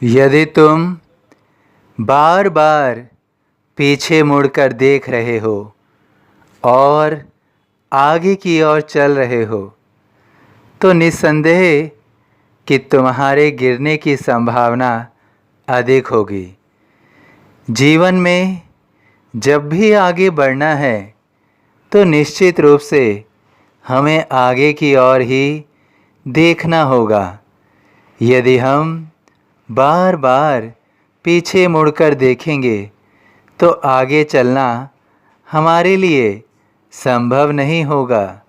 यदि तुम बार बार पीछे मुड़कर देख रहे हो और आगे की ओर चल रहे हो तो निस्संदेह कि तुम्हारे गिरने की संभावना अधिक होगी। जीवन में जब भी आगे बढ़ना है तो निश्चित रूप से हमें आगे की ओर ही देखना होगा। यदि हम बार बार पीछे मुड़कर देखेंगे तो आगे चलना हमारे लिए संभव नहीं होगा।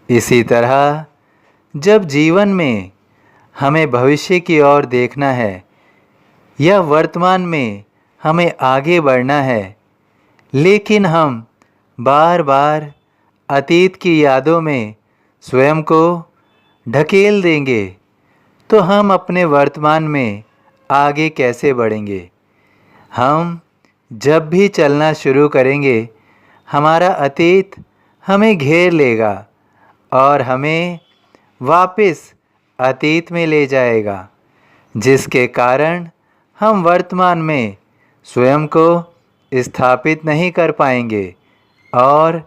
इसी तरह जब जीवन में हमें भविष्य की ओर देखना है या वर्तमान में हमें आगे बढ़ना है, लेकिन हम बार बार अतीत की यादों में स्वयं को ढकेल देंगे तो हम अपने वर्तमान में आगे कैसे बढ़ेंगे। हम जब भी चलना शुरू करेंगे हमारा अतीत हमें घेर लेगा और हमें वापस अतीत में ले जाएगा, जिसके कारण हम वर्तमान में स्वयं को स्थापित नहीं कर पाएंगे और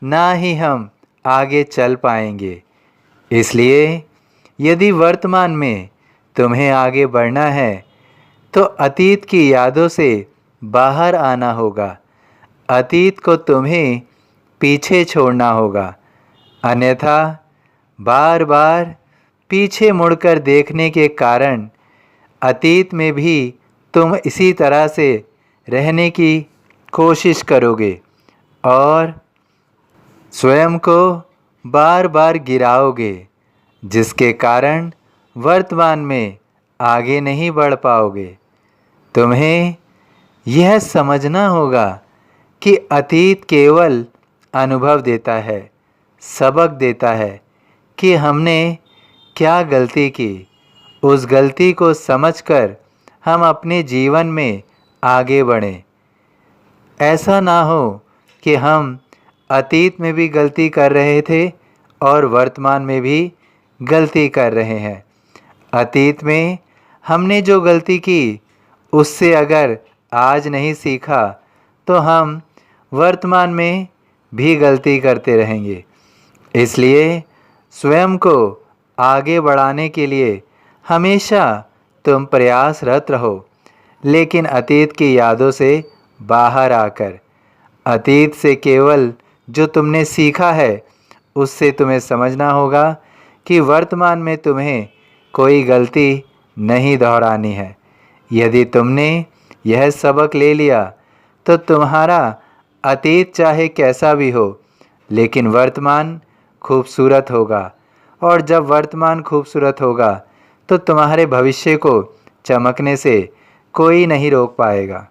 ना ही हम आगे चल पाएंगे। इसलिए यदि वर्तमान में तुम्हें आगे बढ़ना है तो अतीत की यादों से बाहर आना होगा। अतीत को तुम्हें पीछे छोड़ना होगा, अन्यथा बार बार पीछे मुड़कर देखने के कारण अतीत में भी तुम इसी तरह से रहने की कोशिश करोगे और स्वयं को बार बार गिराओगे, जिसके कारण वर्तमान में आगे नहीं बढ़ पाओगे। तुम्हें यह समझना होगा कि अतीत केवल अनुभव देता है, सबक देता है कि हमने क्या गलती की। उस गलती को समझकर हम अपने जीवन में आगे बढ़ें। ऐसा ना हो कि हम अतीत में भी गलती कर रहे थे और वर्तमान में भी गलती कर रहे हैं। अतीत में हमने जो गलती की उससे अगर आज नहीं सीखा तो हम वर्तमान में भी गलती करते रहेंगे। इसलिए स्वयं को आगे बढ़ाने के लिए हमेशा तुम प्रयासरत रहो, लेकिन अतीत की यादों से बाहर आकर। अतीत से केवल जो तुमने सीखा है उससे तुम्हें समझना होगा कि वर्तमान में तुम्हें कोई गलती नहीं दोहरानी है। यदि तुमने यह सबक ले लिया तो तुम्हारा अतीत चाहे कैसा भी हो, लेकिन वर्तमान खूबसूरत होगा, और जब वर्तमान खूबसूरत होगा तो तुम्हारे भविष्य को चमकने से कोई नहीं रोक पाएगा।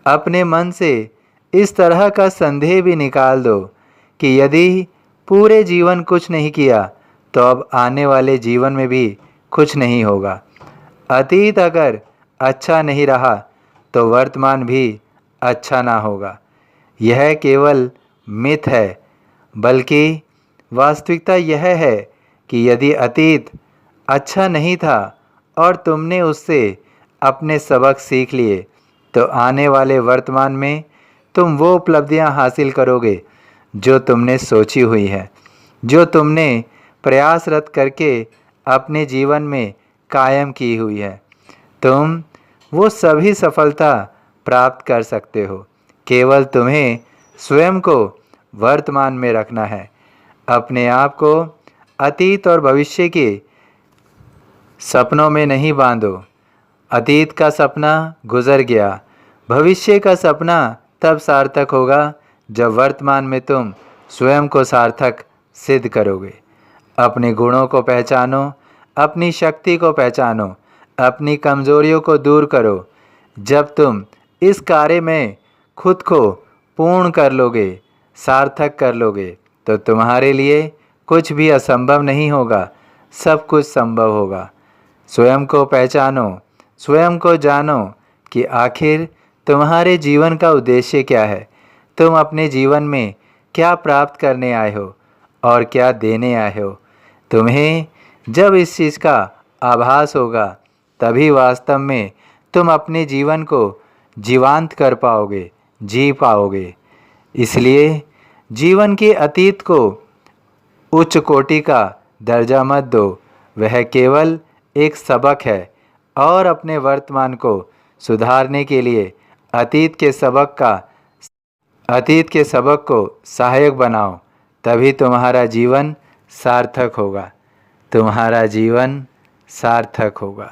अपने मन से इस तरह का संदेह भी निकाल दो कि यदि पूरे जीवन कुछ नहीं किया तो अब आने वाले जीवन में भी कुछ नहीं होगा। अतीत अगर अच्छा नहीं रहा तो वर्तमान भी अच्छा ना होगा। यह केवल मिथ है, बल्कि वास्तविकता यह है कि यदि अतीत अच्छा नहीं था और तुमने उससे अपने सबक सीख लिए तो आने वाले वर्तमान में तुम वो उपलब्धियां हासिल करोगे जो तुमने सोची हुई है, जो तुमने प्रयासरत करके अपने जीवन में कायम की हुई है। तुम वो सभी सफलता प्राप्त कर सकते हो। केवल तुम्हें स्वयं को वर्तमान में रखना है। अपने आप को अतीत और भविष्य के सपनों में नहीं बांधो। अतीत का सपना गुजर गया, भविष्य का सपना तब सार्थक होगा जब वर्तमान में तुम स्वयं को सार्थक सिद्ध करोगे। अपने गुणों को पहचानो, अपनी शक्ति को पहचानो, अपनी कमजोरियों को दूर करो। जब तुम इस कार्य में खुद को पूर्ण कर लोगे, सार्थक कर लोगे, तो तुम्हारे लिए कुछ भी असंभव नहीं होगा, सब कुछ संभव होगा। स्वयं को पहचानो, स्वयं को जानो कि आखिर तुम्हारे जीवन का उद्देश्य क्या है। तुम अपने जीवन में क्या प्राप्त करने आए हो और क्या देने आए हो। तुम्हें जब इस चीज़ का आभास होगा तभी वास्तव में तुम अपने जीवन को जीवांत कर पाओगे, जी पाओगे। इसलिए जीवन के अतीत को उच्च कोटि का दर्जा मत दो, वह केवल एक सबक है। और अपने वर्तमान को सुधारने के लिए अतीत के सबक को सहायक बनाओ, तभी तुम्हारा जीवन सार्थक होगा, तुम्हारा जीवन सार्थक होगा।